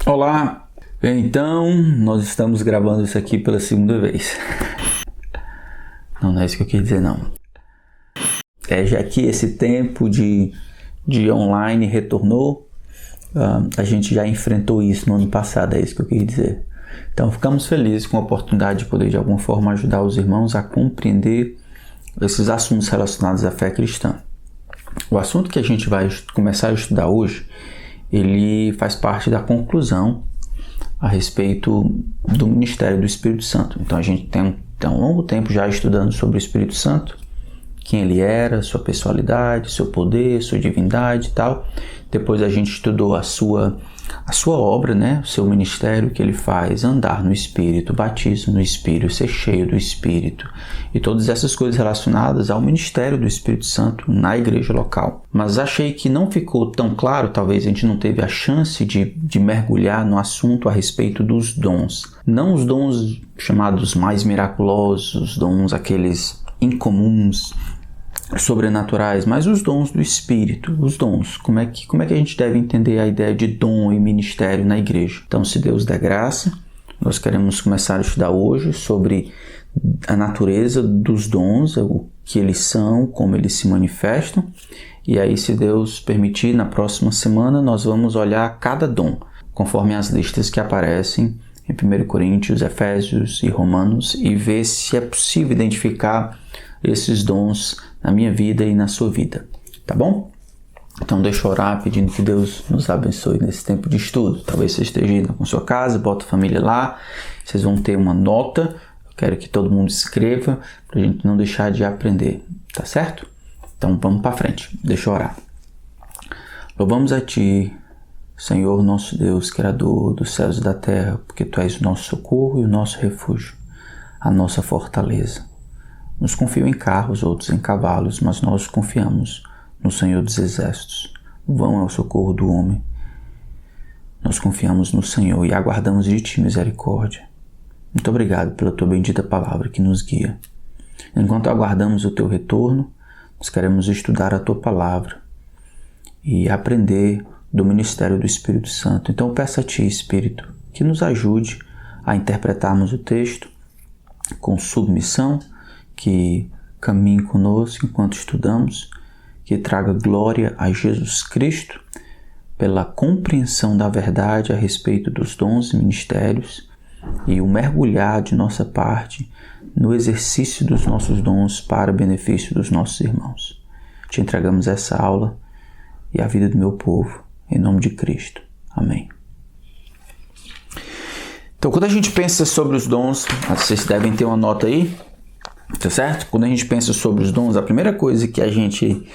Olá, então nós estamos gravando isso aqui pela segunda vez. Não é isso que eu quis dizer, não. Já que esse tempo de online retornou, a gente já enfrentou isso no ano passado, é isso que eu quis dizer. Então ficamos felizes com a oportunidade de poder de alguma forma ajudar os irmãos a compreender esses assuntos relacionados à fé cristã. O assunto que a gente vai começar a estudar hoje, ele faz parte da conclusão a respeito do ministério do Espírito Santo. Então a gente tem um longo tempo já estudando sobre o Espírito Santo, quem ele era, sua pessoalidade, seu poder, sua divindade e tal. Depois a gente estudou a sua obra, né? O seu ministério que ele faz, andar no Espírito, batismo no Espírito, ser cheio do Espírito e todas essas coisas relacionadas ao ministério do Espírito Santo na igreja local. Mas achei que não ficou tão claro, talvez a gente não teve a chance de mergulhar no assunto a respeito dos dons. Não os dons chamados mais miraculosos, os dons aqueles incomuns, sobrenaturais, mas os dons do Espírito, os dons. Como é que a gente deve entender a ideia de dom e ministério na igreja? Então, se Deus der graça, nós queremos começar a estudar hoje sobre a natureza dos dons, o que eles são, como eles se manifestam. E aí, se Deus permitir, na próxima semana nós vamos olhar cada dom, conforme as listas que aparecem em 1 Coríntios, Efésios e Romanos, e ver se é possível identificar esses dons na minha vida e na sua vida, tá bom? Então deixa eu orar pedindo que Deus nos abençoe nesse tempo de estudo. Talvez você esteja indo com sua casa, bota a família lá, vocês vão ter uma nota, eu quero que todo mundo escreva para a gente não deixar de aprender, tá certo? Então vamos para frente, deixa eu orar. Louvamos a Ti, Senhor nosso Deus, Criador dos céus e da terra, porque Tu és o nosso socorro e o nosso refúgio, a nossa fortaleza. Uns confiam em carros, outros em cavalos, mas nós confiamos no Senhor dos Exércitos. Vão é o socorro do homem. Nós confiamos no Senhor e aguardamos de Ti misericórdia. Muito obrigado pela Tua bendita palavra que nos guia. Enquanto aguardamos o Teu retorno, nós queremos estudar a Tua palavra e aprender do ministério do Espírito Santo. Então peço a Ti, Espírito, que nos ajude a interpretarmos o texto com submissão, que caminhe conosco enquanto estudamos, que traga glória a Jesus Cristo pela compreensão da verdade a respeito dos dons e ministérios e o mergulhar de nossa parte no exercício dos nossos dons para benefício dos nossos irmãos. Te entregamos essa aula e a vida do meu povo, em nome de Cristo. Amém. Então, quando a gente pensa sobre os dons, vocês devem ter uma nota aí, tá certo? Quando a gente pensa sobre os dons, a primeira coisa que a gente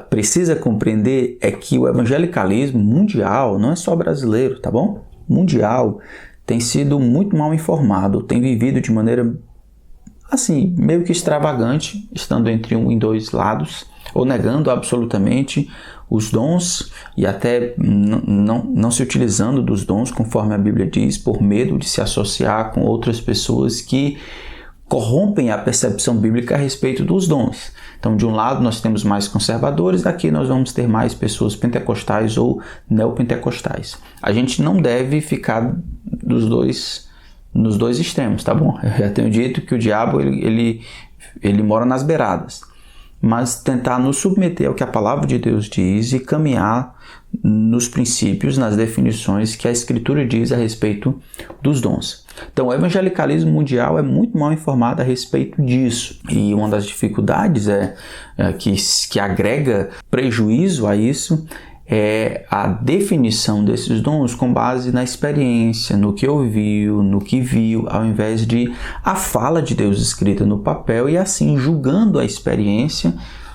precisa compreender é que o evangelicalismo mundial, não é só brasileiro, tá bom? Mundial, tem sido muito mal informado, tem vivido de maneira, assim, meio que extravagante, estando entre um e dois lados, ou negando absolutamente os dons e até não se utilizando dos dons, conforme a Bíblia diz, por medo de se associar com outras pessoas que corrompem a percepção bíblica a respeito dos dons. Então, de um lado nós temos mais conservadores, daqui nós vamos ter mais pessoas pentecostais ou neopentecostais. A gente não deve ficar nos dois extremos, tá bom? Eu já tenho dito que o diabo ele mora nas beiradas, mas tentar nos submeter ao que a palavra de Deus diz e caminhar nos princípios, nas definições que a Escritura diz a respeito dos dons. Então, o evangelicalismo mundial é muito mal informado a respeito disso. E uma das dificuldades que agrega prejuízo a isso é a definição desses dons com base na experiência, no que ouviu, no que viu, ao invés de a fala de Deus escrita no papel e assim julgando a experiência.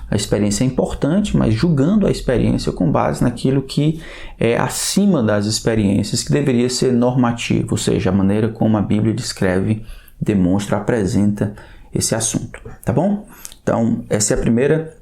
A experiência é importante, mas julgando a experiência com base naquilo que é acima das experiências, que deveria ser normativo, ou seja, a maneira como a Bíblia descreve, demonstra, apresenta esse assunto, tá bom? Então, essa é a primeira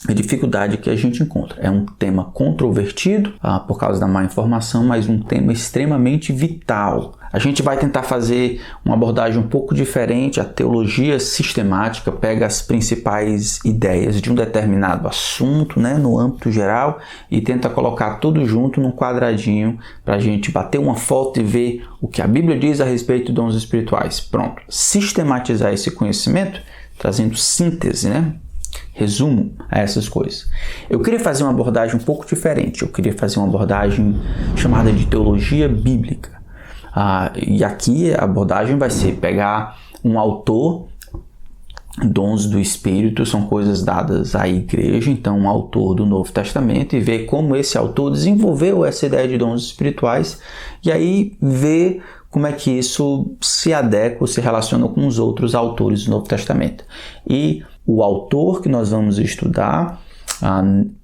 a dificuldade que a gente encontra. É um tema controvertido por causa da má informação, mas um tema extremamente vital. A gente vai tentar fazer uma abordagem um pouco diferente. A teologia sistemática pega as principais ideias de um determinado assunto, né, no âmbito geral, e tenta colocar tudo junto num quadradinho para a gente bater uma foto e ver o que a Bíblia diz a respeito de dons espirituais. Pronto. Sistematizar esse conhecimento, trazendo síntese, né? Resumo a essas coisas. Eu queria fazer uma abordagem um pouco diferente. Eu queria fazer uma abordagem chamada de teologia bíblica. E aqui a abordagem vai ser pegar um autor, dons do Espírito são coisas dadas à igreja, então um autor do Novo Testamento, e ver como esse autor desenvolveu essa ideia de dons espirituais, e aí ver como é que isso se adequa, se relaciona com os outros autores do Novo Testamento. E o autor que nós vamos estudar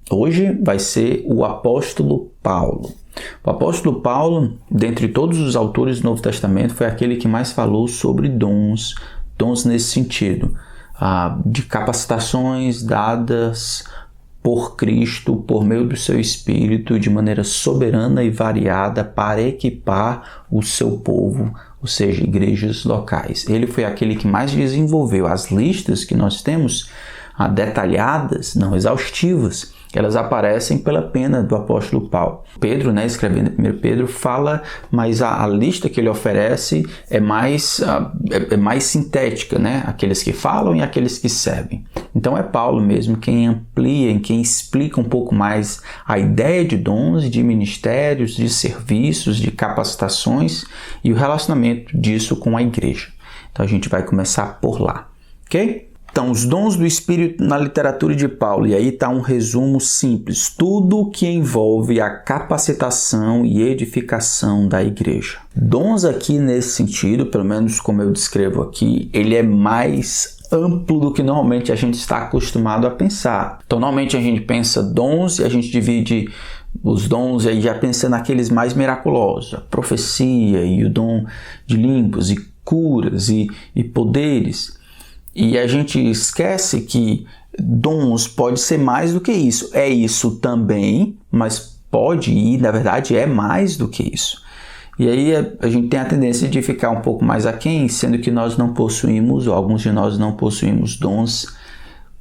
hoje vai ser o apóstolo Paulo. O apóstolo Paulo, dentre todos os autores do Novo Testamento, foi aquele que mais falou sobre dons nesse sentido, de capacitações dadas por Cristo, por meio do seu Espírito, de maneira soberana e variada para equipar o seu povo, ou seja, igrejas locais. Ele foi aquele que mais desenvolveu. As listas que nós temos, detalhadas, não exaustivas, elas aparecem pela pena do apóstolo Paulo. Pedro, né, escrevendo em 1 Pedro, fala, mas a lista que ele oferece é mais sintética, né? Aqueles que falam e aqueles que servem. Então é Paulo mesmo quem amplia, quem explica um pouco mais a ideia de dons, de ministérios, de serviços, de capacitações e o relacionamento disso com a igreja. Então a gente vai começar por lá, ok? Então, os dons do Espírito na literatura de Paulo, e aí está um resumo simples: tudo que envolve a capacitação e edificação da igreja. Dons aqui nesse sentido, pelo menos como eu descrevo aqui, ele é mais amplo do que normalmente a gente está acostumado a pensar. Então, normalmente a gente pensa dons e a gente divide os dons e aí já pensa naqueles mais miraculosos, a profecia e o dom de línguas e curas e poderes. E a gente esquece que dons pode ser mais do que isso. É isso também, mas pode e, na verdade, é mais do que isso. E aí a gente tem a tendência de ficar um pouco mais aquém, sendo que nós não possuímos, ou alguns de nós não possuímos dons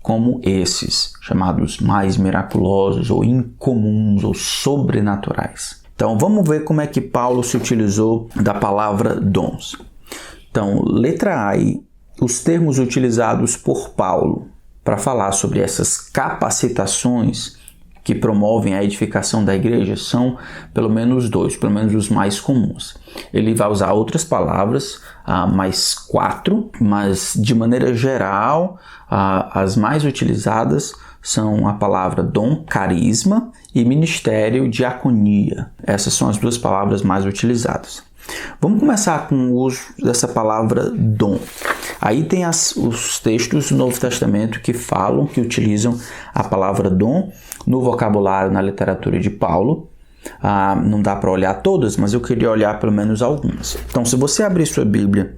como esses, chamados mais miraculosos, ou incomuns, ou sobrenaturais. Então, vamos ver como é que Paulo se utilizou da palavra dons. Então, letra A aí. Os termos utilizados por Paulo para falar sobre essas capacitações que promovem a edificação da igreja são pelo menos dois, pelo menos os mais comuns. Ele vai usar outras palavras, mais 4, mas de maneira geral, as mais utilizadas são a palavra dom, carisma, e ministério, diaconia. Essas são as duas palavras mais utilizadas. Vamos começar com o uso dessa palavra dom. Aí tem os textos do Novo Testamento que falam, que utilizam a palavra dom no vocabulário, na literatura de Paulo. Não dá para olhar todas, mas eu queria olhar pelo menos algumas. Então, se você abrir sua Bíblia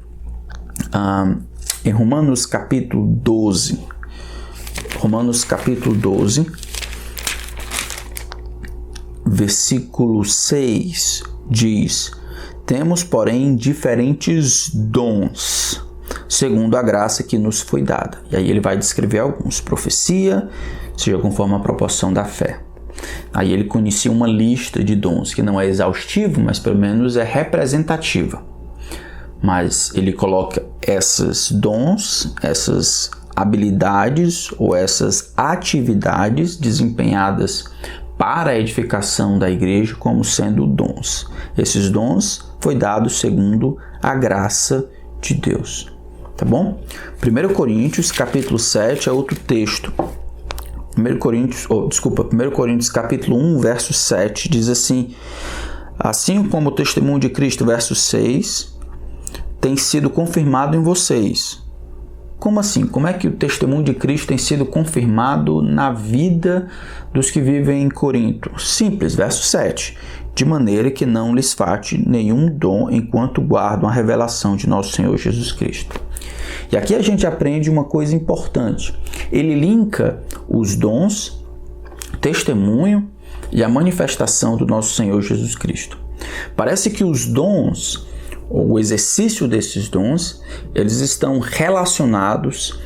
em Romanos capítulo 12, versículo 6, diz: temos, porém, diferentes dons, segundo a graça que nos foi dada. E aí ele vai descrever alguns. Profecia, seja conforme a proporção da fé. Aí ele conhecia uma lista de dons, que não é exaustivo, mas pelo menos é representativa. Mas ele coloca esses dons, essas habilidades ou essas atividades desempenhadas para a edificação da igreja como sendo dons. Esses dons foi dado segundo a graça de Deus. Tá bom? 1 Coríntios capítulo 7 é outro texto. 1 Coríntios capítulo 1, verso 7 diz assim: assim como o testemunho de Cristo, verso 6, tem sido confirmado em vocês. Como assim? Como é que o testemunho de Cristo tem sido confirmado na vida dos que vivem em Corinto? Simples, verso 7. De maneira que não lhes falte nenhum dom enquanto guardam a revelação de nosso Senhor Jesus Cristo. E aqui a gente aprende uma coisa importante. Ele linka os dons, testemunho e a manifestação do nosso Senhor Jesus Cristo. Parece que os dons, ou o exercício desses dons, eles estão relacionados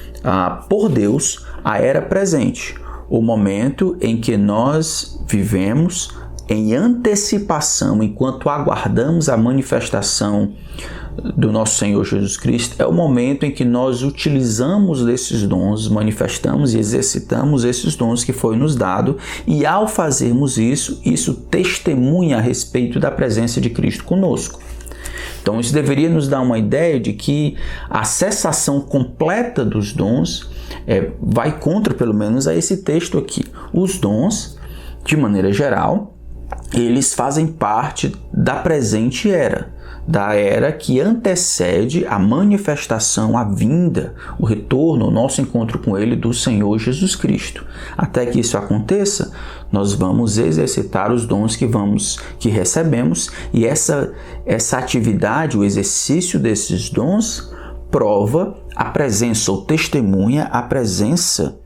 por Deus à era presente, o momento em que nós vivemos em antecipação, enquanto aguardamos a manifestação do nosso Senhor Jesus Cristo, é o momento em que nós utilizamos desses dons, manifestamos e exercitamos esses dons que foi nos dado, e ao fazermos isso, isso testemunha a respeito da presença de Cristo conosco. Então isso deveria nos dar uma ideia de que a cessação completa dos dons vai contra, pelo menos, a esse texto aqui. Os dons, de maneira geral, eles fazem parte da presente era, da era que antecede a manifestação, a vinda, o retorno, o nosso encontro com Ele, do Senhor Jesus Cristo. Até que isso aconteça, nós vamos exercitar os dons que recebemos, e essa atividade, o exercício desses dons, prova a presença ou testemunha a presença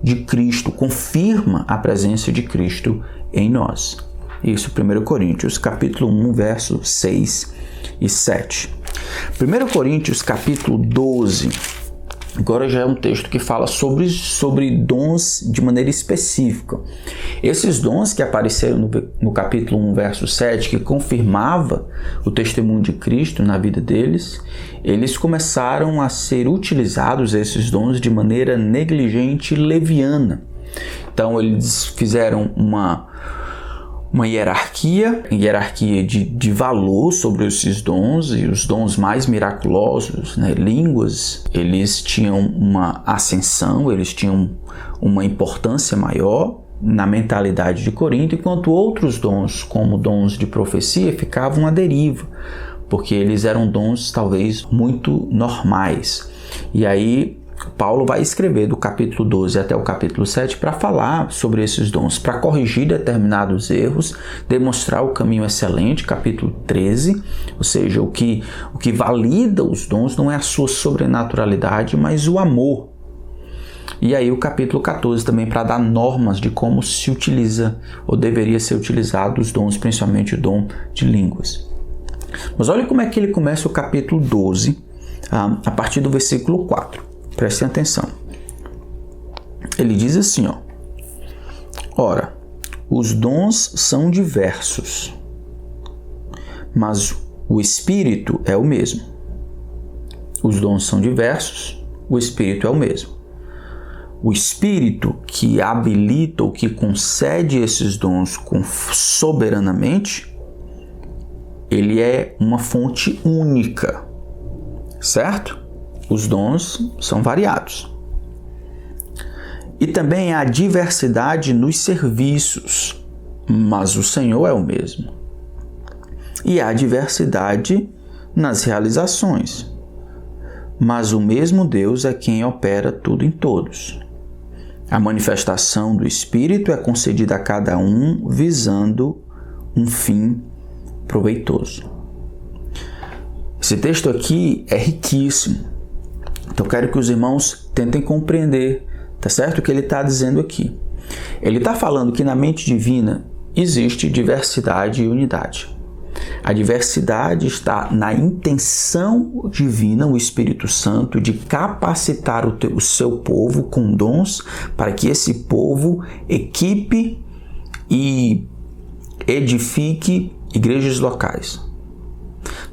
de Cristo, confirma a presença de Cristo em nós. Isso, 1 Coríntios, capítulo 1, versos 6 e 7. 1 Coríntios, capítulo 12, agora já é um texto que fala sobre dons de maneira específica. Esses dons que apareceram no capítulo 1, verso 7, que confirmava o testemunho de Cristo na vida deles, eles começaram a ser utilizados, esses dons, de maneira negligente e leviana. Então eles fizeram uma hierarquia de valor sobre esses dons, e os dons mais miraculosos, línguas, eles tinham uma ascensão, eles tinham uma importância maior na mentalidade de Corinto, enquanto outros dons, como dons de profecia, ficavam à deriva, porque eles eram dons talvez muito normais. E aí Paulo vai escrever do capítulo 12 até o capítulo 7 para falar sobre esses dons, para corrigir determinados erros, demonstrar o caminho excelente, capítulo 13, ou seja, o que valida os dons não é a sua sobrenaturalidade, mas o amor. E aí o capítulo 14 também para dar normas de como se utiliza ou deveria ser utilizado os dons, principalmente o dom de línguas. Mas olha como é que ele começa o capítulo 12, a partir do versículo 4. Prestem atenção. Ele diz assim, ora, os dons são diversos, mas o Espírito é o mesmo. Os dons são diversos, o Espírito é o mesmo. O Espírito que habilita ou que concede esses dons soberanamente, ele é uma fonte única, certo? Os dons são variados. E também há diversidade nos serviços, mas o Senhor é o mesmo. E há diversidade nas realizações, mas o mesmo Deus é quem opera tudo em todos. A manifestação do Espírito é concedida a cada um visando um fim proveitoso. Esse texto aqui é riquíssimo. Então, eu quero que os irmãos tentem compreender, tá certo? O que ele está dizendo aqui. Ele está falando que na mente divina existe diversidade e unidade. A diversidade está na intenção divina, o Espírito Santo, de capacitar o seu povo com dons para que esse povo equipe e edifique igrejas locais.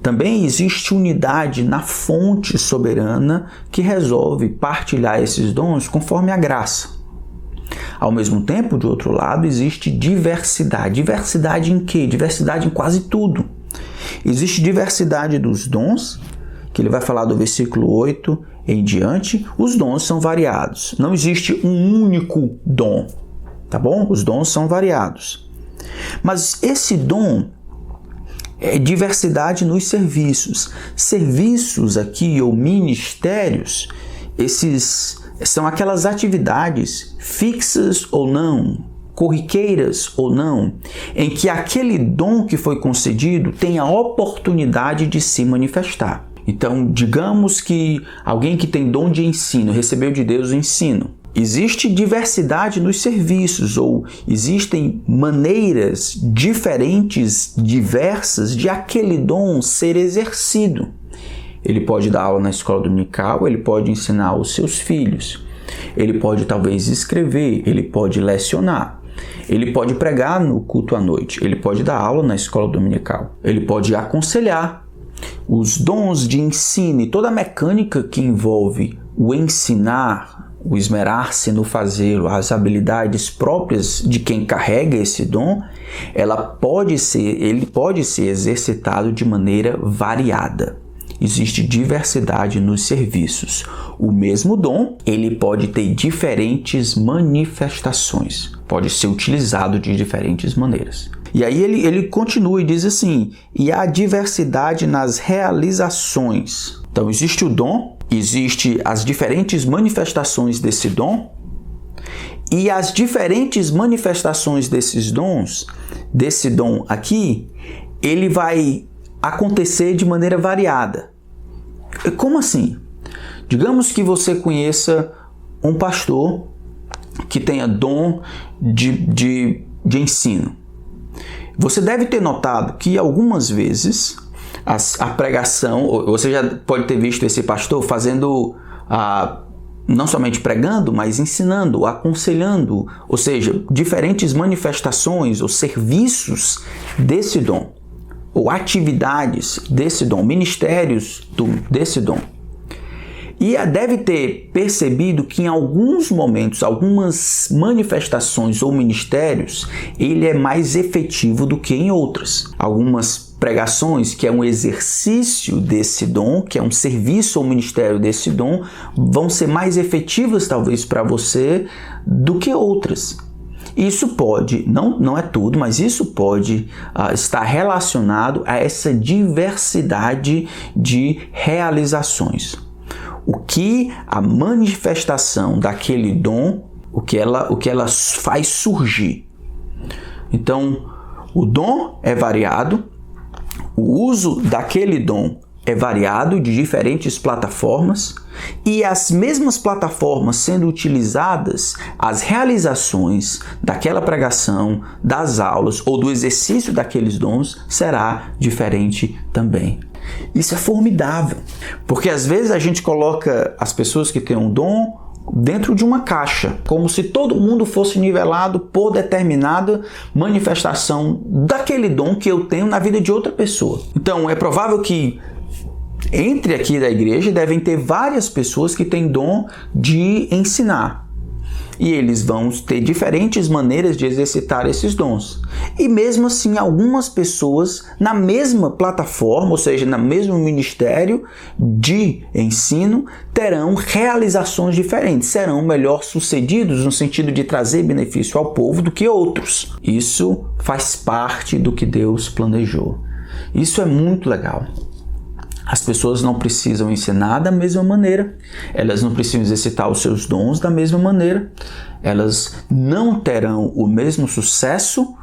Também existe unidade na fonte soberana que resolve partilhar esses dons conforme a graça. Ao mesmo tempo, de outro lado, existe diversidade. Diversidade em quê? Diversidade em quase tudo. Existe diversidade dos dons, que ele vai falar do versículo 8 em diante. Os dons são variados. Não existe um único dom, tá bom? Os dons são variados. Mas esse dom é diversidade nos serviços. Serviços aqui, ou ministérios, esses são aquelas atividades fixas ou não, corriqueiras ou não, em que aquele dom que foi concedido tem a oportunidade de se manifestar. Então, digamos que alguém que tem dom de ensino recebeu de Deus o ensino. Existe diversidade nos serviços, ou existem maneiras diferentes, diversas, de aquele dom ser exercido. Ele pode dar aula na escola dominical, ele pode ensinar os seus filhos, ele pode talvez escrever, ele pode lecionar, ele pode pregar no culto à noite, ele pode dar aula na escola dominical, ele pode aconselhar. Os dons de ensino e toda a mecânica que envolve o ensinar, o esmerar-se no fazê-lo, as habilidades próprias de quem carrega esse dom, ele pode ser exercitado de maneira variada. Existe diversidade nos serviços. O mesmo dom, ele pode ter diferentes manifestações, pode ser utilizado de diferentes maneiras. E aí ele continua e diz assim: e há diversidade nas realizações. Então existe o dom, existe as diferentes manifestações desse dom, e as diferentes manifestações desses dons, desse dom aqui, ele vai acontecer de maneira variada. Como assim? Digamos que você conheça um pastor que tenha dom de ensino. Você deve ter notado que algumas vezes a pregação, você já pode ter visto esse pastor fazendo, não somente pregando, mas ensinando, aconselhando, ou seja, diferentes manifestações ou serviços desse dom, ou atividades desse dom, ministérios desse dom. E deve ter percebido que em alguns momentos, algumas manifestações ou ministérios, ele é mais efetivo do que em outras. Algumas pregações, que é um exercício desse dom, que é um serviço ou ministério desse dom, vão ser mais efetivas talvez para você do que outras. Isso pode, não é tudo, mas isso pode estar relacionado a essa diversidade de realizações. O que a manifestação daquele dom, o que ela faz surgir. Então, o dom é variado, o uso daquele dom é variado de diferentes plataformas, e as mesmas plataformas sendo utilizadas, as realizações daquela pregação, das aulas ou do exercício daqueles dons será diferente também. Isso é formidável, porque às vezes a gente coloca as pessoas que têm um dom dentro de uma caixa, como se todo mundo fosse nivelado por determinada manifestação daquele dom que eu tenho na vida de outra pessoa. Então é provável que entre aqui da igreja devem ter várias pessoas que têm dom de ensinar. E eles vão ter diferentes maneiras de exercitar esses dons. E mesmo assim, algumas pessoas na mesma plataforma, ou seja, no mesmo ministério de ensino, terão realizações diferentes, serão melhor sucedidos no sentido de trazer benefício ao povo do que outros. Isso faz parte do que Deus planejou. Isso é muito legal. As pessoas não precisam ensinar da mesma maneira, elas não precisam exercitar os seus dons da mesma maneira, elas não terão o mesmo sucesso,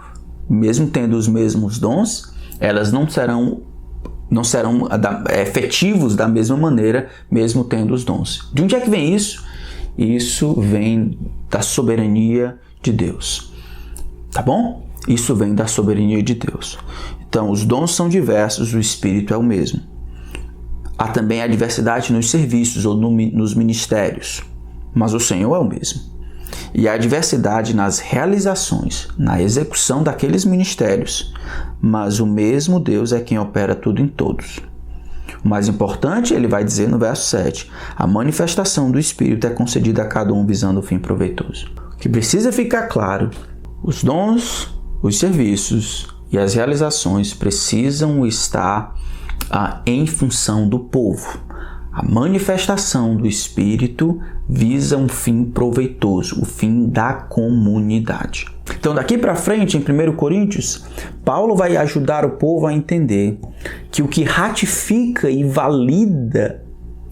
mesmo tendo os mesmos dons, elas não serão efetivos da mesma maneira, mesmo tendo os dons. De onde é que vem isso? Isso vem da soberania de Deus, tá bom? Isso vem da soberania de Deus. Então, os dons são diversos, o Espírito é o mesmo. Há também a diversidade nos serviços ou nos ministérios, mas o Senhor é o mesmo. E há diversidade nas realizações, na execução daqueles ministérios, mas o mesmo Deus é quem opera tudo em todos. O mais importante, ele vai dizer no verso 7, a manifestação do Espírito é concedida a cada um visando o fim proveitoso. O que precisa ficar claro, os dons, os serviços e as realizações precisam estar em função do povo. A manifestação do Espírito visa um fim proveitoso, o fim da comunidade. Então, daqui para frente, em 1 Coríntios, Paulo vai ajudar o povo a entender que o que ratifica e valida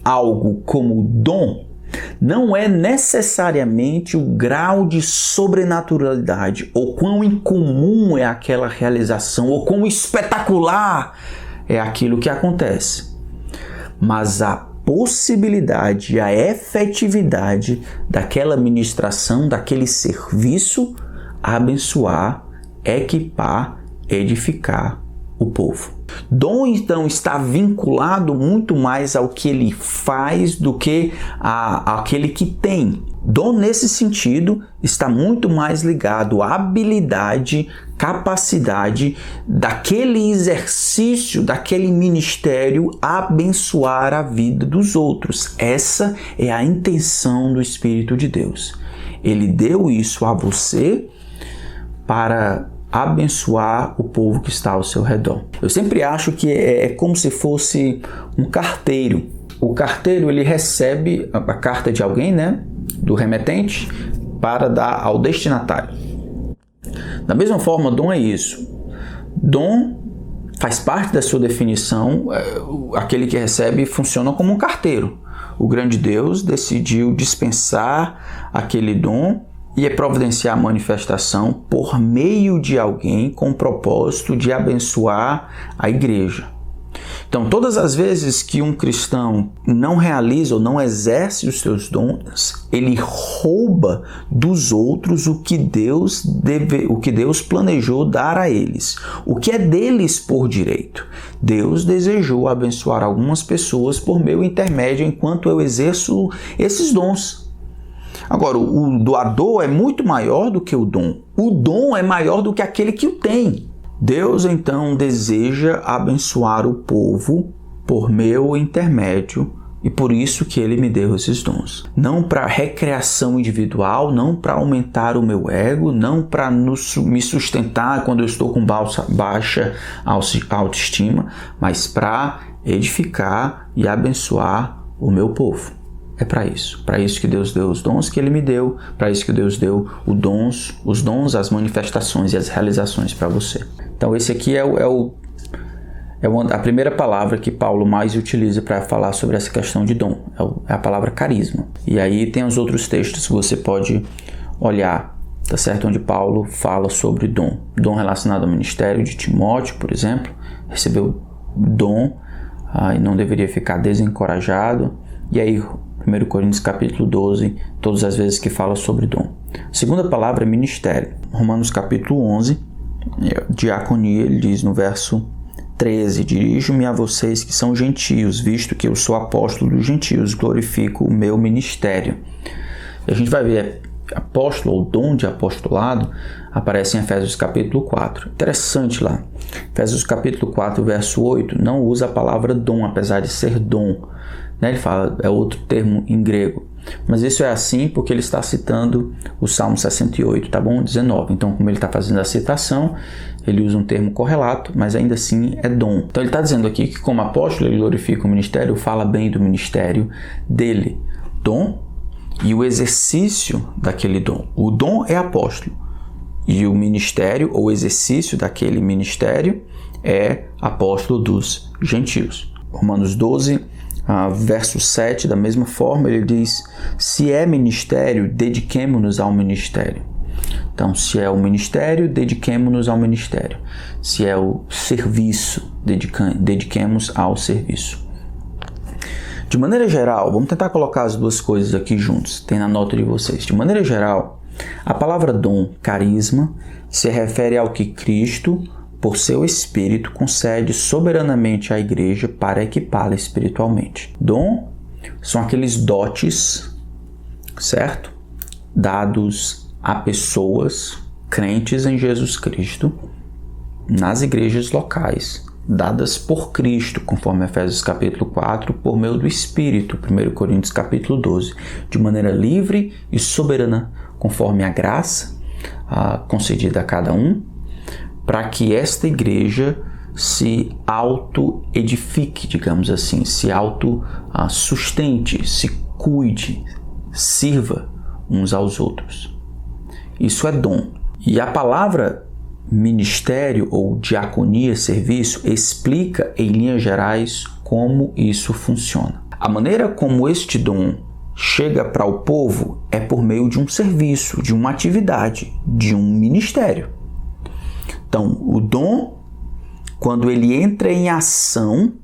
algo como dom não é necessariamente o grau de sobrenaturalidade, ou quão incomum é aquela realização, ou quão espetacular é aquilo que acontece. mas a possibilidade, a efetividade daquela ministração, daquele serviço, abençoar, equipar, edificar o povo. Dom, então, está vinculado muito mais ao que ele faz do que àquele que tem. Dom, nesse sentido, está muito mais ligado à habilidade, capacidade daquele exercício, daquele ministério abençoar a vida dos outros. Essa é a intenção do Espírito de Deus. Ele deu isso a você para abençoar o povo que está ao seu redor. Eu sempre acho que é como se fosse um carteiro. O carteiro, ele recebe a carta de alguém, né, do remetente, para dar ao destinatário. Da mesma forma, dom é isso. Dom faz parte da sua definição. Aquele que recebe funciona como um carteiro. O grande Deus decidiu dispensar aquele dom e providenciar a manifestação por meio de alguém com o propósito de abençoar a igreja. Então, todas as vezes que um cristão não realiza ou não exerce os seus dons, ele rouba dos outros o que Deus planejou dar a eles, o que é deles por direito. Deus desejou abençoar algumas pessoas por meu intermédio enquanto eu exerço esses dons. Agora, o doador é muito maior do que o dom. O dom é maior do que aquele que o tem. Deus, então, deseja abençoar o povo por meu intermédio e por isso que Ele me deu esses dons. Não para recreação individual, não para aumentar o meu ego, não para me sustentar quando eu estou com baixa autoestima, mas para edificar e abençoar o meu povo. É para isso que Deus deu os dons que Ele me deu, para isso que Deus deu os dons, as manifestações e as realizações para você. Então esse aqui é a primeira palavra que Paulo mais utiliza para falar sobre essa questão de dom, é a palavra carisma. E aí tem os outros textos que você pode olhar, tá certo? Onde Paulo fala sobre dom relacionado ao ministério de Timóteo, por exemplo, recebeu dom e não deveria ficar desencorajado. E aí 1 Coríntios capítulo 12, todas as vezes que fala sobre dom. A segunda palavra é ministério. Romanos capítulo 11, diaconia, ele diz no verso 13, dirijo-me a vocês que são gentios, visto que eu sou apóstolo dos gentios, glorifico o meu ministério. E a gente vai ver apóstolo ou dom de apostolado aparece em Efésios capítulo 4. Interessante lá. Efésios capítulo 4, verso 8, não usa a palavra dom, apesar de ser dom. Ele fala, é outro termo em grego. Mas isso é assim porque ele está citando o Salmo 68, tá bom? 19. Então, como ele está fazendo a citação, ele usa um termo correlato, mas ainda assim é dom. Então, ele está dizendo aqui que como apóstolo, ele glorifica o ministério, fala bem do ministério dele. Dom e o exercício daquele dom. O dom é apóstolo. E o ministério, ou exercício daquele ministério, é apóstolo dos gentios. Romanos 12, verso 7, da mesma forma, ele diz: se é ministério, dediquemo-nos ao ministério. Então, se é o ministério, dediquemo-nos ao ministério. Se é o serviço, dediquemos ao serviço. De maneira geral, vamos tentar colocar as duas coisas aqui juntos, tem na nota de vocês. De maneira geral, a palavra dom, carisma, se refere ao que Cristo, por seu Espírito, concede soberanamente à igreja para equipá-la espiritualmente. Dom são aqueles dotes, certo? Dados a pessoas crentes em Jesus Cristo nas igrejas locais, dadas por Cristo, conforme Efésios capítulo 4, por meio do Espírito, 1 Coríntios capítulo 12, de maneira livre e soberana, conforme a graça concedida a cada um, para que esta igreja se auto-edifique, digamos assim, se auto-sustente, se cuide, sirva uns aos outros. Isso é dom. E a palavra ministério ou diaconia, serviço, explica em linhas gerais como isso funciona. A maneira como este dom chega para o povo é por meio de um serviço, de uma atividade, de um ministério. Então, o dom, quando ele entra em ação,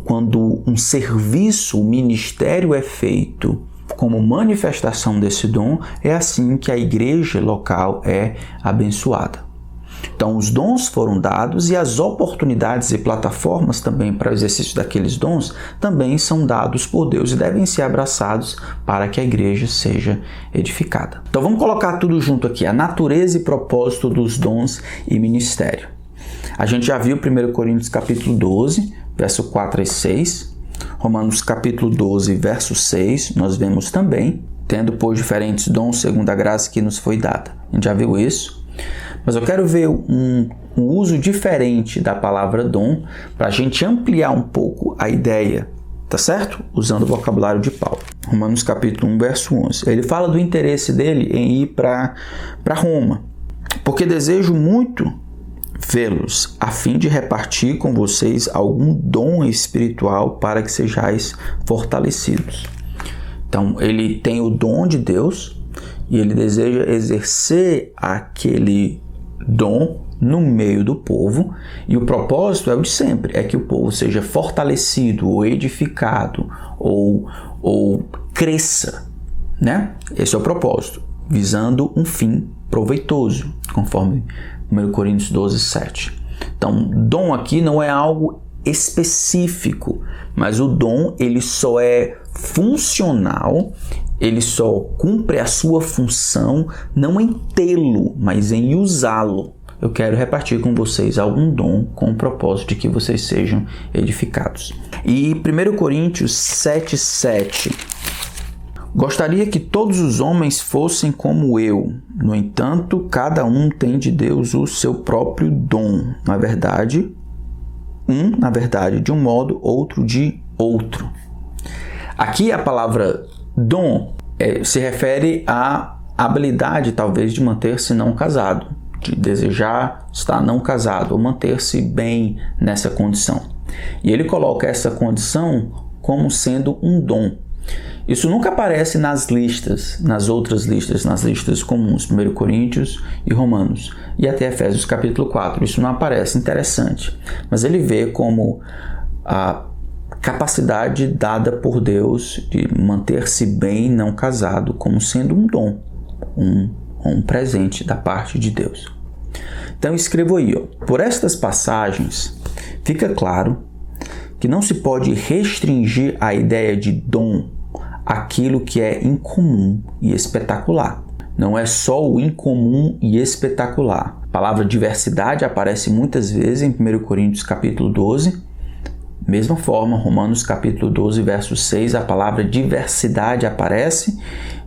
quando um serviço, um ministério é feito como manifestação desse dom, é assim que a igreja local é abençoada. Então, os dons foram dados e as oportunidades e plataformas também para o exercício daqueles dons também são dados por Deus e devem ser abraçados para que a igreja seja edificada. Então, vamos colocar tudo junto aqui, a natureza e propósito dos dons e ministério. A gente já viu 1 Coríntios capítulo 12, verso 4 e 6, Romanos capítulo 12, verso 6, nós vemos também, tendo por diferentes dons segundo a graça que nos foi dada. A gente já viu isso. Mas eu quero ver um uso diferente da palavra dom para a gente ampliar um pouco a ideia, tá certo? Usando o vocabulário de Paulo. Romanos capítulo 1, verso 11. Ele fala do interesse dele em ir para Roma, porque desejo muito vê-los, a fim de repartir com vocês algum dom espiritual para que sejais fortalecidos. Então, ele tem o dom de Deus e ele deseja exercer aquele dom no meio do povo, e o propósito é o de sempre, é que o povo seja fortalecido ou edificado ou cresça, né? Esse é o propósito, visando um fim proveitoso, conforme 1 Coríntios 12, 7. Então, dom aqui não é algo específico, mas o dom ele só é funcional, ele só cumpre a sua função não em tê-lo, mas em usá-lo. Eu quero repartir com vocês algum dom com o propósito de que vocês sejam edificados. E 1 Coríntios 7, 7. Gostaria que todos os homens fossem como eu. No entanto, cada um tem de Deus o seu próprio dom. Na verdade, de um modo, outro de outro. Aqui a palavra dom se refere à habilidade, talvez, de manter-se não casado, de desejar estar não casado ou manter-se bem nessa condição. E ele coloca essa condição como sendo um dom. Isso nunca aparece nas listas, nas outras listas, nas listas comuns, 1 Coríntios e Romanos, e até Efésios capítulo 4. Isso não aparece, interessante. Mas ele vê como a capacidade dada por Deus de manter-se bem não casado como sendo um dom, um presente da parte de Deus. Então escrevo aí, por estas passagens fica claro que não se pode restringir a ideia de dom àquilo que é incomum e espetacular. Não é só o incomum e espetacular. A palavra diversidade aparece muitas vezes em 1 Coríntios capítulo 12. Mesma forma, Romanos capítulo 12, verso 6, a palavra diversidade aparece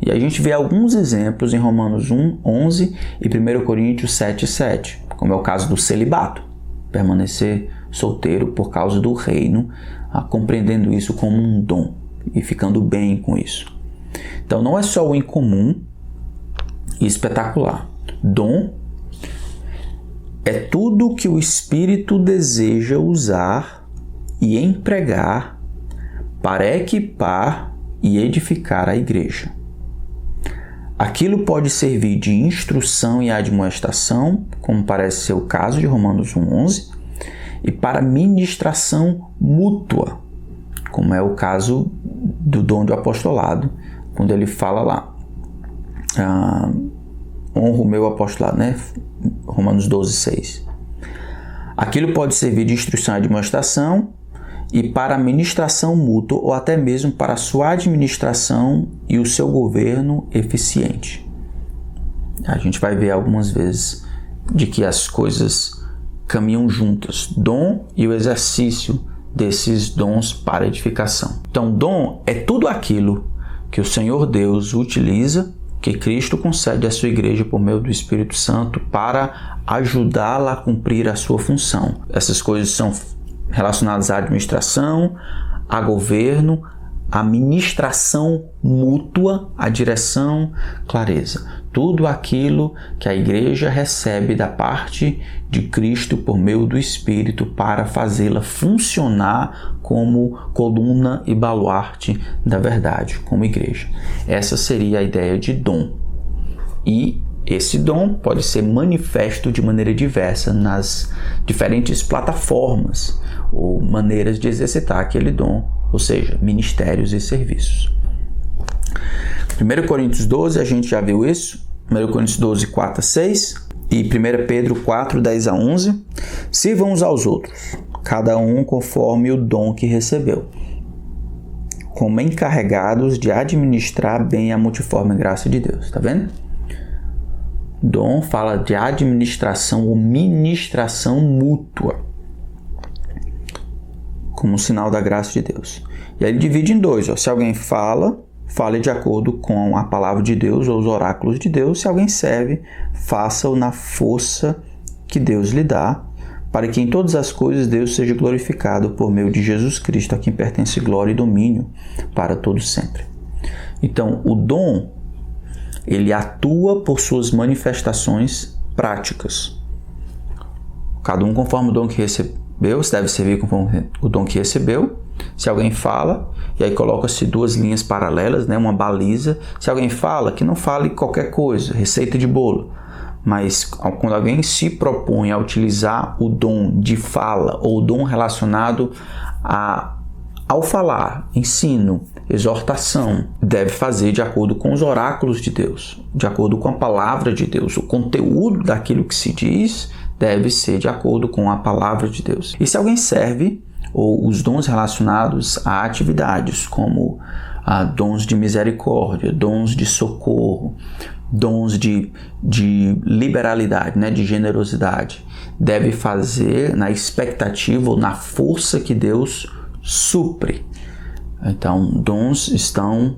e a gente vê alguns exemplos em Romanos 1, 11 e 1 Coríntios 7, 7, como é o caso do celibato, permanecer solteiro por causa do reino, compreendendo isso como um dom e ficando bem com isso. Então não é só o incomum e espetacular. Dom é tudo que o Espírito deseja usar e empregar para equipar e edificar a igreja. Aquilo pode servir de instrução e admoestação, como parece ser o caso de Romanos 1:11, e para ministração mútua, como é o caso do dom do apostolado, quando ele fala lá, honra o meu apostolado, né? Romanos 12:6. Aquilo pode servir de instrução e admoestação, e para a ministração mútua ou até mesmo para a sua administração e o seu governo eficiente. A gente vai ver algumas vezes de que as coisas caminham juntas, dom e o exercício desses dons para edificação. Então, dom é tudo aquilo que o Senhor Deus utiliza, que Cristo concede à sua igreja por meio do Espírito Santo para ajudá-la a cumprir a sua função. Essas coisas são relacionadas à administração, a governo, a ministração mútua, a direção, clareza. Tudo aquilo que a igreja recebe da parte de Cristo por meio do Espírito para fazê-la funcionar como coluna e baluarte da verdade, como igreja. Essa seria a ideia de dom. E esse dom pode ser manifesto de maneira diversa nas diferentes plataformas ou maneiras de exercitar aquele dom, ou seja, ministérios e serviços. 1 Coríntios 12, a gente já viu isso, 1 Coríntios 12, 4 a 6, e 1 Pedro 4, 10 a 11. Sirvam uns aos outros, cada um conforme o dom que recebeu, como encarregados de administrar bem a multiforme graça de Deus. Tá vendo? Dom fala de administração ou ministração mútua, como sinal da graça de Deus. E aí ele divide em dois. Se alguém fala, fale de acordo com a palavra de Deus ou os oráculos de Deus. Se alguém serve, faça-o na força que Deus lhe dá, para que em todas as coisas Deus seja glorificado por meio de Jesus Cristo, a quem pertence glória e domínio para todos sempre. Então, o dom, ele atua por suas manifestações práticas. Cada um conforme o dom que recebeu, você deve servir conforme o dom que recebeu. Se alguém fala, e aí coloca-se duas linhas paralelas, né, uma baliza. Se alguém fala, que não fale qualquer coisa, receita de bolo. Mas quando alguém se propõe a utilizar o dom de fala ou o dom relacionado ao falar, ensino, exortação, deve fazer de acordo com os oráculos de Deus, de acordo com a palavra de Deus. O conteúdo daquilo que se diz deve ser de acordo com a palavra de Deus. E se alguém serve, ou os dons relacionados a atividades como dons de misericórdia, dons de socorro, dons de liberalidade, né, de generosidade, deve fazer na expectativa ou na força que Deus supre. Então, dons estão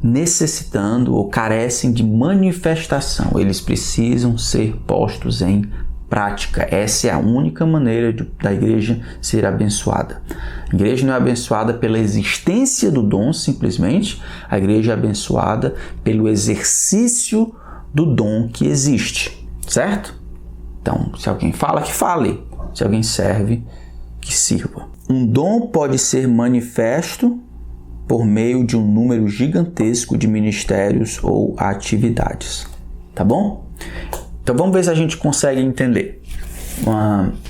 necessitando ou carecem de manifestação. Eles precisam ser postos em prática. Essa é a única maneira da igreja ser abençoada. A igreja não é abençoada pela existência do dom, simplesmente. A igreja é abençoada pelo exercício do dom que existe, certo? Então, se alguém fala, que fale. Se alguém serve, que sirva. Um dom pode ser manifesto por meio de um número gigantesco de ministérios ou atividades. Tá bom? Então vamos ver se a gente consegue entender.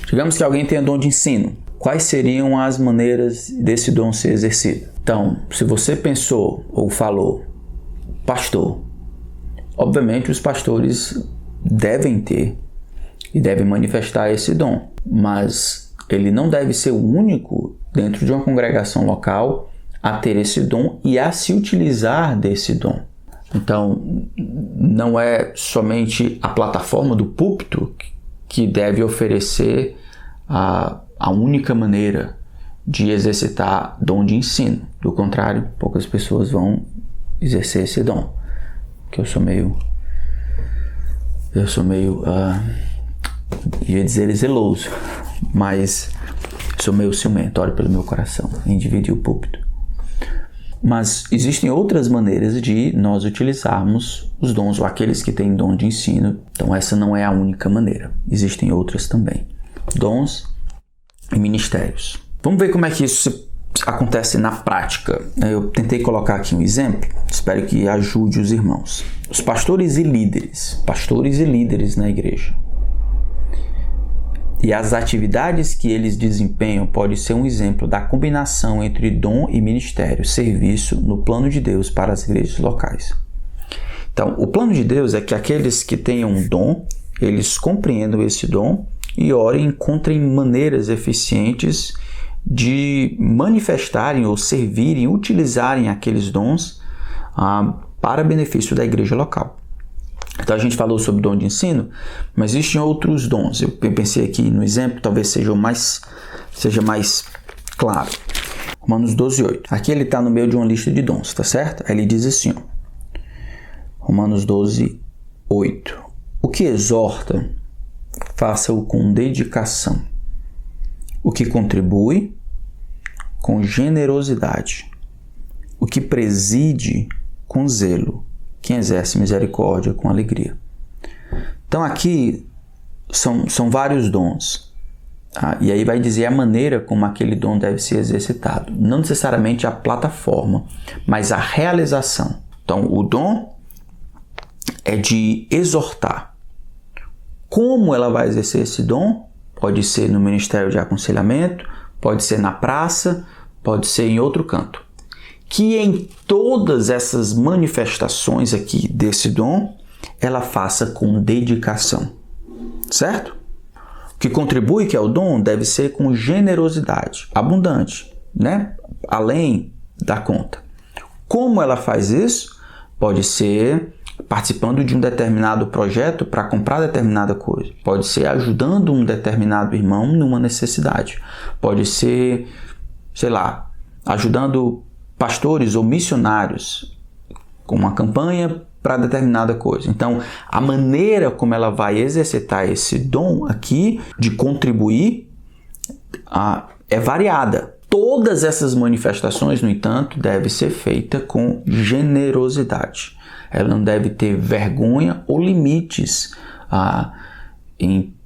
Digamos que alguém tenha dom de ensino. Quais seriam as maneiras desse dom ser exercido? Então, se você pensou ou falou pastor, obviamente os pastores devem ter e devem manifestar esse dom, mas ele não deve ser o único dentro de uma congregação local a ter esse dom e a se utilizar desse dom. Então, não é somente a plataforma do púlpito que deve oferecer a única maneira de exercitar dom de ensino. Do contrário, poucas pessoas vão exercer esse dom. Que eu sou meio, ia dizer zeloso, mas sou meio ciumento, olho pelo meu coração em dividir o púlpito. Mas existem outras maneiras de nós utilizarmos os dons, ou aqueles que têm dom de ensino. Então essa não é a única maneira. Existem outras também. Dons e ministérios. Vamos ver como é que isso acontece na prática. Eu tentei colocar aqui um exemplo. Espero que ajude os irmãos. Os pastores e líderes na igreja. E as atividades que eles desempenham pode ser um exemplo da combinação entre dom e ministério, serviço no plano de Deus para as igrejas locais. Então, o plano de Deus é que aqueles que tenham um dom, eles compreendam esse dom e orem, encontrem maneiras eficientes de manifestarem ou servirem, utilizarem aqueles dons para benefício da igreja local. Então a gente falou sobre dom de ensino, mas existem outros dons. Eu pensei aqui no exemplo, talvez seja mais claro. Romanos 12:8. Aqui ele está no meio de uma lista de dons, tá certo? Aí ele diz assim, ó, Romanos 12:8. O que exorta, faça-o com dedicação. O que contribui, com generosidade. O que preside, com zelo. Quem exerce misericórdia com alegria. Então aqui são vários dons. E aí vai dizer a maneira como aquele dom deve ser exercitado. Não necessariamente a plataforma, mas a realização. Então o dom é de exortar. Como ela vai exercer esse dom? Pode ser no ministério de aconselhamento, pode ser na praça, pode ser em outro canto. Que em todas essas manifestações aqui desse dom, ela faça com dedicação, certo? O que contribui, que é o dom, deve ser com generosidade, abundante, né? Além da conta. Como ela faz isso? Pode ser participando de um determinado projeto para comprar determinada coisa. Pode ser ajudando um determinado irmão numa necessidade. Pode ser, ajudando pastores ou missionários com uma campanha para determinada coisa. Então, a maneira como ela vai exercitar esse dom aqui de contribuir é variada. Todas essas manifestações, no entanto, devem ser feitas com generosidade. Ela não deve ter vergonha ou limites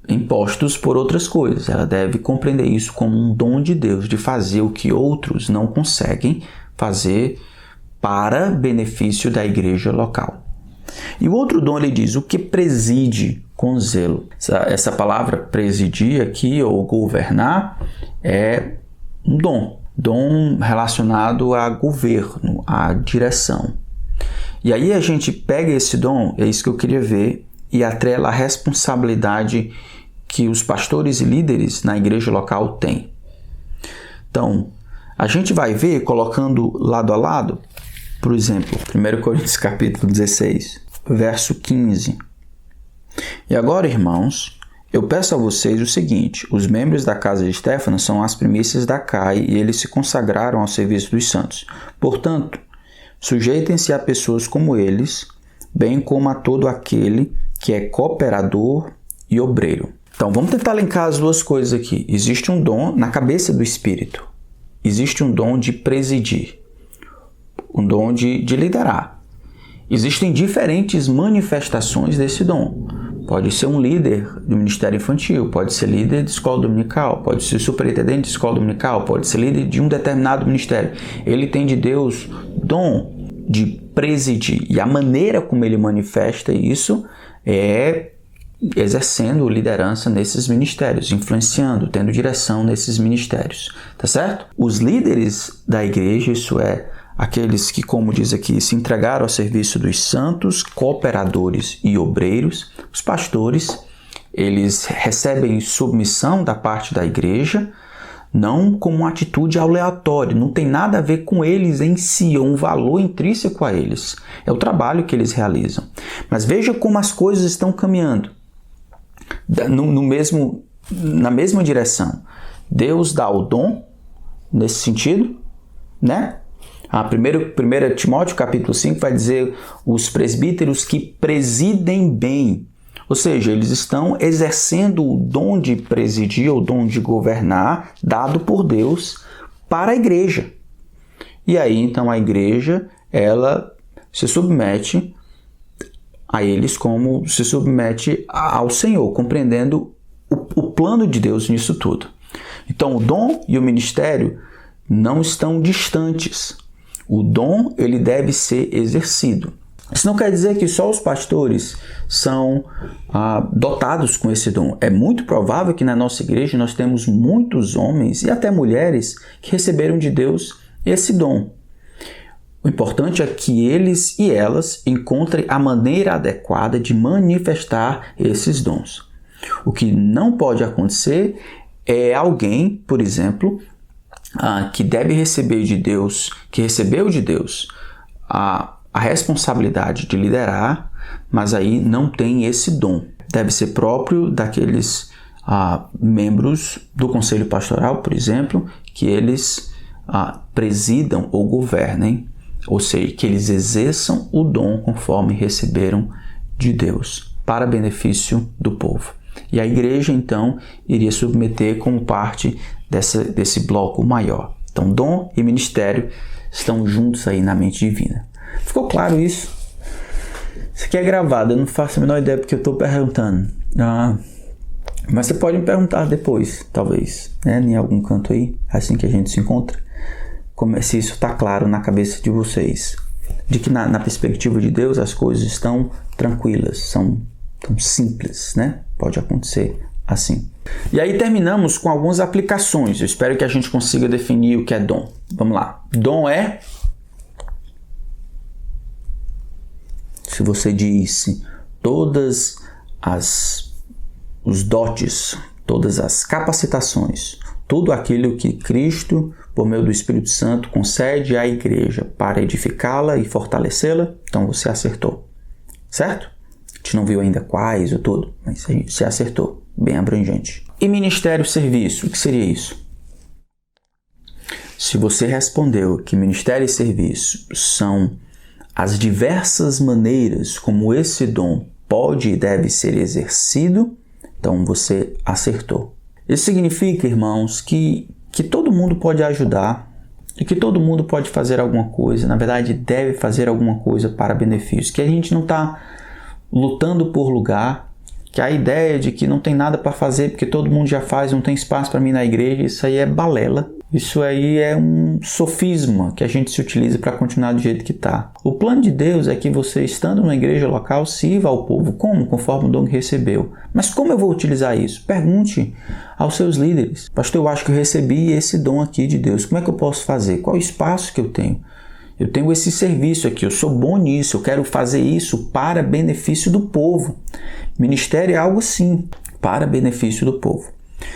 impostos por outras coisas. Ela deve compreender isso como um dom de Deus, de fazer o que outros não conseguem fazer para benefício da igreja local. E o outro dom, ele diz, o que preside com zelo. Essa palavra presidir aqui, ou governar, é um dom relacionado a governo, a direção. E aí a gente pega esse dom, é isso que eu queria ver, e atrela a responsabilidade que os pastores e líderes na igreja local têm. Então, a gente vai ver, colocando lado a lado, por exemplo, 1 Coríntios capítulo 16, verso 15. E agora, irmãos, eu peço a vocês o seguinte: os membros da casa de Estéfano são as primícias da CAI e eles se consagraram ao serviço dos santos. Portanto, sujeitem-se a pessoas como eles, bem como a todo aquele que é cooperador e obreiro. Então, vamos tentar linkar as duas coisas aqui. Existe um dom na cabeça do Espírito. Existe um dom de presidir. Um dom de liderar. Existem diferentes manifestações desse dom. Pode ser um líder do ministério infantil, pode ser líder de escola dominical, pode ser superintendente de escola dominical, pode ser líder de um determinado ministério. Ele tem de Deus dom de presidir. E a maneira como ele manifesta isso é exercendo liderança nesses ministérios, influenciando, tendo direção nesses ministérios. Tá certo? Os líderes da igreja, isso é, aqueles que, como diz aqui, se entregaram ao serviço dos santos, cooperadores e obreiros. Os pastores, eles recebem submissão da parte da igreja, não como uma atitude aleatória, não tem nada a ver com eles em si, ou um valor intrínseco a eles. É o trabalho que eles realizam. Mas veja como as coisas estão caminhando na mesma direção. Deus dá o dom nesse sentido, né? 1 Timóteo capítulo 5 vai dizer os presbíteros que presidem bem. Ou seja, eles estão exercendo o dom de presidir, o dom de governar, dado por Deus para a igreja. E aí, então, a igreja, ela se submete a eles como se submete ao Senhor, compreendendo o plano de Deus nisso tudo. Então, o dom e o ministério não estão distantes. O dom, ele deve ser exercido. Isso não quer dizer que só os pastores são dotados com esse dom. É muito provável que na nossa igreja nós temos muitos homens e até mulheres que receberam de Deus esse dom. O importante é que eles e elas encontrem a maneira adequada de manifestar esses dons. O que não pode acontecer é alguém, por exemplo, que deve receber de Deus, que recebeu de Deus a responsabilidade de liderar, mas aí não tem esse dom. Deve ser próprio daqueles membros do conselho pastoral, por exemplo, que eles presidam ou governem, ou seja, que eles exerçam o dom conforme receberam de Deus, para benefício do povo. E a igreja, então, iria submeter como parte desse bloco maior. Então, dom e ministério estão juntos aí na mente divina. Ficou claro isso? Isso aqui é gravado, eu não faço a menor ideia porque eu estou perguntando. Mas você pode me perguntar depois, talvez, né? Em algum canto aí, assim que a gente se encontra. Se isso está claro na cabeça de vocês. De que na perspectiva de Deus as coisas estão tranquilas, são tão simples, né? Pode acontecer assim. E aí terminamos com algumas aplicações. Eu espero que a gente consiga definir o que é dom. Vamos lá. Dom é... Se você disse todas os dotes, todas as capacitações, tudo aquilo que Cristo, por meio do Espírito Santo, concede à igreja para edificá-la e fortalecê-la, então você acertou. Certo? A gente não viu ainda quais ou tudo, mas você acertou. Bem abrangente. E ministério serviço, o que seria isso? Se você respondeu que ministério e serviço são as diversas maneiras como esse dom pode e deve ser exercido, então você acertou. Isso significa, irmãos, que todo mundo pode ajudar e que todo mundo pode fazer alguma coisa, na verdade deve fazer alguma coisa para benefício, que a gente não está lutando por lugar, que a ideia de que não tem nada para fazer porque todo mundo já faz, não tem espaço para mim na igreja, isso aí é balela. Isso aí é um sofisma que a gente se utiliza para continuar do jeito que está. O plano de Deus é que você, estando na igreja local, sirva ao povo. Como? Conforme o dom que recebeu. Mas como eu vou utilizar isso? Pergunte aos seus líderes. Pastor, eu acho que eu recebi esse dom aqui de Deus. Como é que eu posso fazer? Qual é o espaço que eu tenho? Eu tenho esse serviço aqui, eu sou bom nisso, eu quero fazer isso para benefício do povo. Ministério é algo assim, para benefício do povo.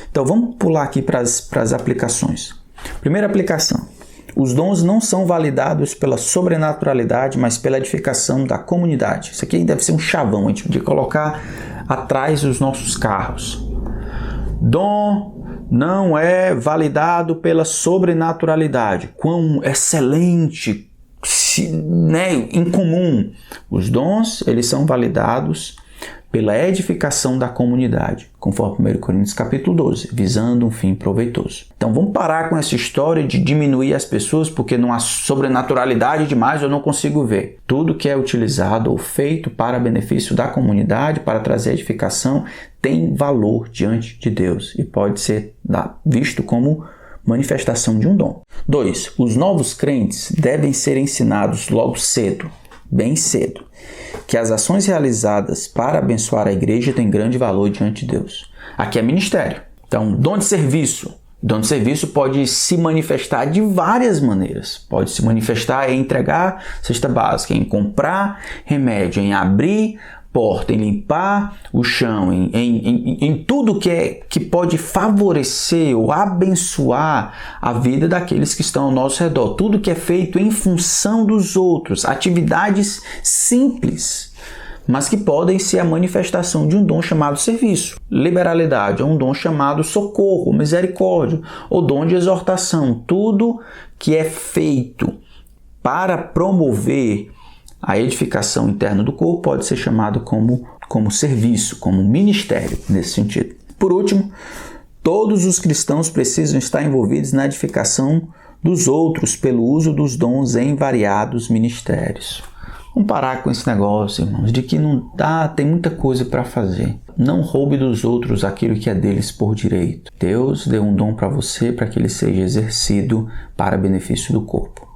Então vamos pular aqui para as aplicações. Primeira aplicação. Os dons não são validados pela sobrenaturalidade, mas pela edificação da comunidade. Isso aqui deve ser um chavão, a gente podia colocar atrás dos nossos carros. Dom não é validado pela sobrenaturalidade. Quão excelente, incomum. Os dons, eles são validados pela edificação da comunidade, conforme 1 Coríntios capítulo 12, visando um fim proveitoso. Então vamos parar com essa história de diminuir as pessoas porque não há sobrenaturalidade demais, eu não consigo ver. Tudo que é utilizado ou feito para benefício da comunidade, para trazer edificação, tem valor diante de Deus e pode ser visto como manifestação de um dom. 2. Os novos crentes devem ser ensinados logo cedo, bem cedo, que as ações realizadas para abençoar a igreja têm grande valor diante de Deus. Aqui é ministério. Então, dom de serviço. Dom de serviço pode se manifestar de várias maneiras. Pode se manifestar em entregar cesta básica, em comprar remédio, em abrir porta, em limpar o chão, em tudo que pode favorecer ou abençoar a vida daqueles que estão ao nosso redor. Tudo que é feito em função dos outros. Atividades simples, mas que podem ser a manifestação de um dom chamado serviço. Liberalidade é um dom chamado socorro, misericórdia, ou dom de exortação. Tudo que é feito para promover a edificação interna do corpo pode ser chamado como serviço, como ministério, nesse sentido. Por último, todos os cristãos precisam estar envolvidos na edificação dos outros pelo uso dos dons em variados ministérios. Vamos parar com esse negócio, irmãos, de que não dá, tem muita coisa para fazer. Não roube dos outros aquilo que é deles por direito. Deus deu um dom para você para que ele seja exercido para benefício do corpo.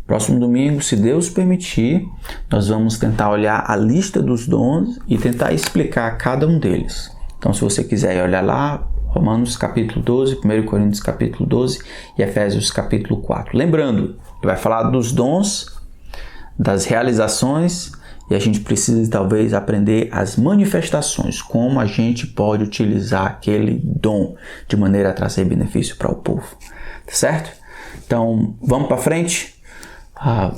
Próximo domingo, se Deus permitir, nós vamos tentar olhar a lista dos dons e tentar explicar cada um deles. Então, se você quiser olhar lá, Romanos capítulo 12, 1 Coríntios capítulo 12 e Efésios capítulo 4. Lembrando, ele vai falar dos dons, das realizações, e a gente precisa talvez aprender as manifestações, como a gente pode utilizar aquele dom de maneira a trazer benefício para o povo. Tá certo? Então, vamos para frente?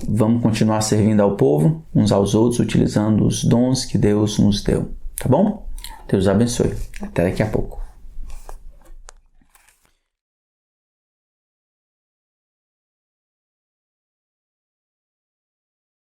Vamos continuar servindo ao povo, uns aos outros, utilizando os dons que Deus nos deu. Tá bom? Deus abençoe. Até daqui a pouco.